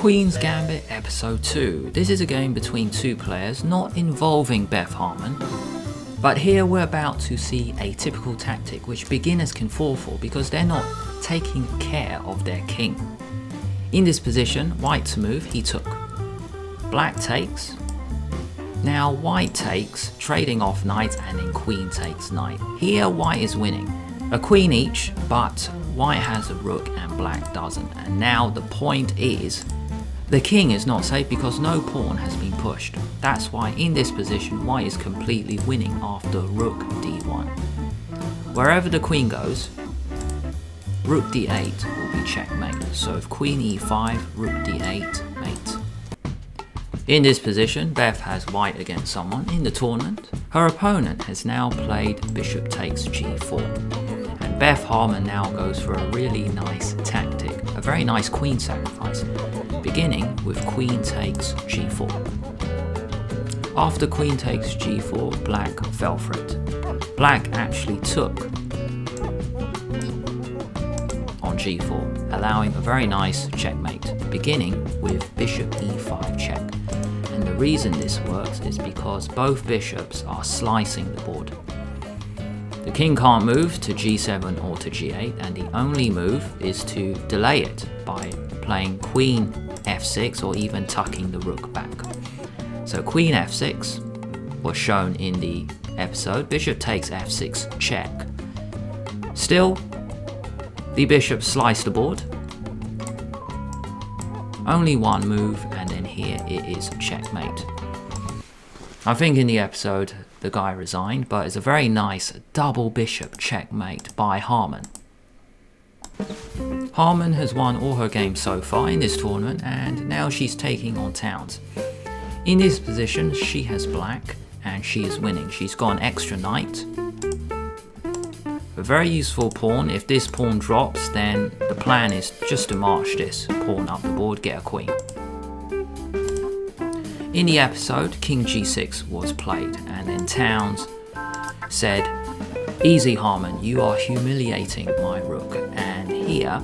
Queens Gambit Episode 2. This is a game between two players, not involving Harmon. But here we're about to see a typical tactic which beginners can fall for because they're not taking care of their king. In this position, white to move, he took. Black takes. Now white takes, trading off knight, and then queen takes knight. Here white is winning. A queen each, but white has a rook and black doesn't. And now the point is, the king is not safe because no pawn has been pushed. That's why in this position white is completely winning after rook d1. Wherever the queen goes, rook d8 will be checkmate. So if queen e5, rook d8, mate. In this position, Beth has white against someone in the tournament. Her opponent has now played bishop takes g4. And Beth Harmon now goes for a really nice tactic, a very nice queen sacrifice, beginning with queen takes g4. After queen takes g4, black fell for it. Black actually took on g4, allowing a very nice checkmate, beginning with bishop e5 check. And the reason this works is because both bishops are slicing the board. The king can't move to g7 or to g8, and the only move is to delay it by playing queen f6 or even tucking the rook back. So queen f6 was shown in the episode, bishop takes f6 check. Still, the bishop sliced the board. Only one move, and then here it is checkmate. I think in the episode the guy resigned, but it's a very nice double bishop checkmate by Harmon. Harmon has won all her games so far in this tournament, and now she's taking on Towns. In this position she has black and she is winning. She's got an extra knight. A very useful pawn. If this pawn drops, then the plan is just to march this pawn up the board, get a queen. In the episode, king g6 was played, and then Towns said, "Easy Harmon, you are humiliating my rook." And here,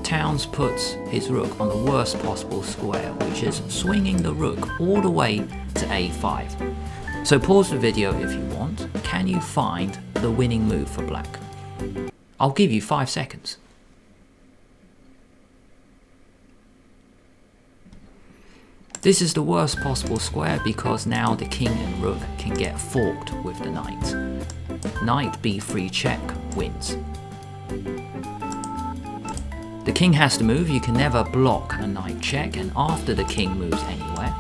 Towns puts his rook on the worst possible square, which is swinging the rook all the way to a5. So pause the video if you want. Can you find the winning move for black? I'll give you 5 seconds. This is the worst possible square because now the king and rook can get forked with the knight. Knight b3 check wins. The king has to move. You can never block a knight check, and after the king moves anywhere,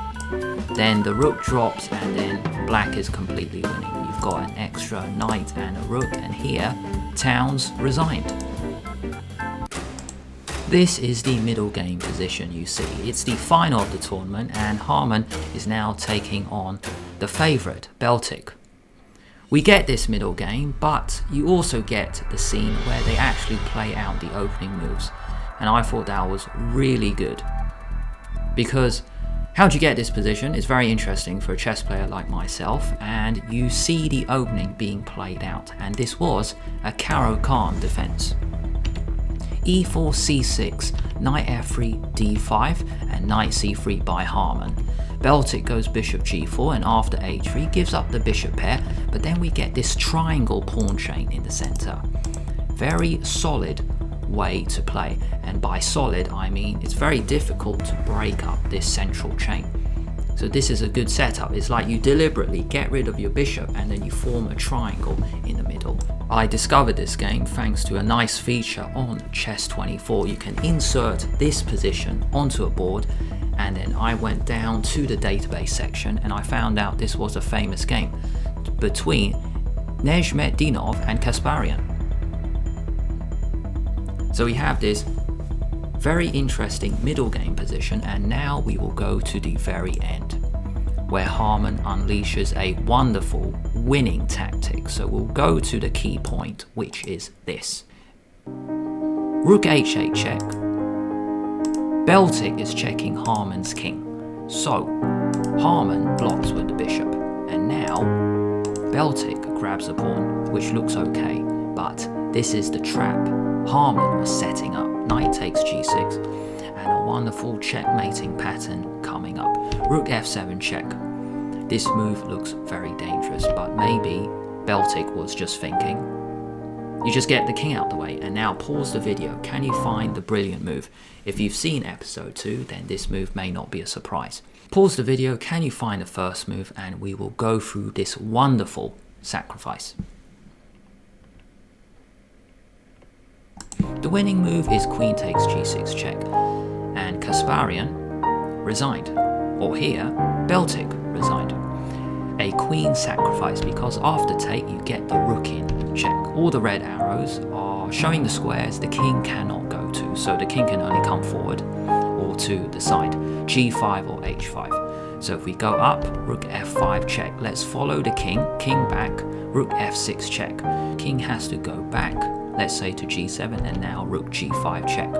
then the rook drops, and then black is completely winning. You've got an extra knight and a rook, and here Towns resigned. This is the middle game position you see. It's the final of the tournament, and Harmon is now taking on the favourite, Beltik. We get this middle game, but you also get the scene where they actually play out the opening moves. And I thought that was really good. Because how do you get this position? It's very interesting for a chess player like myself, and you see the opening being played out. And this was a Caro-Kann defense. e4, c6, knight f3, d5, and knight c3 by Harmon. Beltik goes bishop g4, and after h3 gives up the bishop pair, but then we get this triangle pawn chain in the center. Very solid way to play, and by solid I mean it's very difficult to break up this central chain. So this is a good setup. It's like you deliberately get rid of your bishop and then you form a triangle in the middle. I discovered this game thanks to a nice feature on Chess24. You can insert this position onto a board, and then I went down to the database section and I found out this was a famous game between Nezhmetdinov and Kasparian. So we have this very interesting middle game position, and now we will go to the very end where Harmon unleashes a wonderful winning tactic. So we'll go to the key point, which is this. Rook h8 check. Beltik is checking Harmon's king. So Harmon blocks with the bishop, and now Beltik grabs a pawn, which looks okay, but this is the trap Harmon was setting up. Knight takes g6, and a wonderful checkmating pattern coming up. Rook f7 check. This move looks very dangerous, but maybe Beltik was just thinking, you just get the king out the way. And now pause the video. Can you find the brilliant move? If you've seen episode 2, then this move may not be a surprise. Pause the video. Can you find the first move? And we will go through this wonderful sacrifice. The winning move is queen takes g6 check, and Kasparian resigned, or here Beltik resigned. A queen sacrifice, because after take you get the rook in check. All the red arrows are showing the squares the king cannot go to, so the king can only come forward or to the side, g5 or h5. So if we go up, rook f5 check, let's follow the king, king back, rook f6 check. King has to go back, let's say to g7, and now rook g5 check.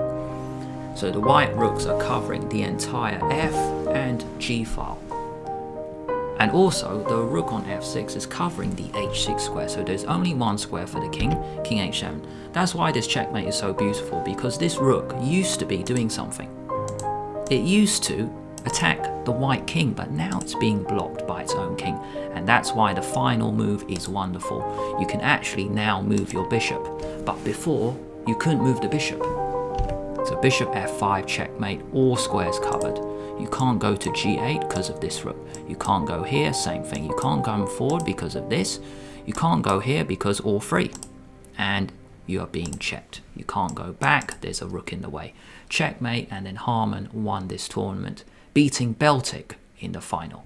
So the white rooks are covering the entire f and g file. And also the rook on f6 is covering the h6 square, so there's only one square for the king, king h7. That's why this checkmate is so beautiful, because this rook used to be doing something. It used to attack the white king, but now it's being blocked by its own king, and that's why the final move is wonderful. You can actually now move your bishop, but before you couldn't move the bishop. So bishop f5 checkmate, all squares covered. You can't go to g8 because of this rook. You can't go here, same thing. You can't go forward because of this. You can't go here because all free, and you are being checked. You can't go back, there's a rook in the way. Checkmate, and then Harmon won this tournament, beating Beltik in the final.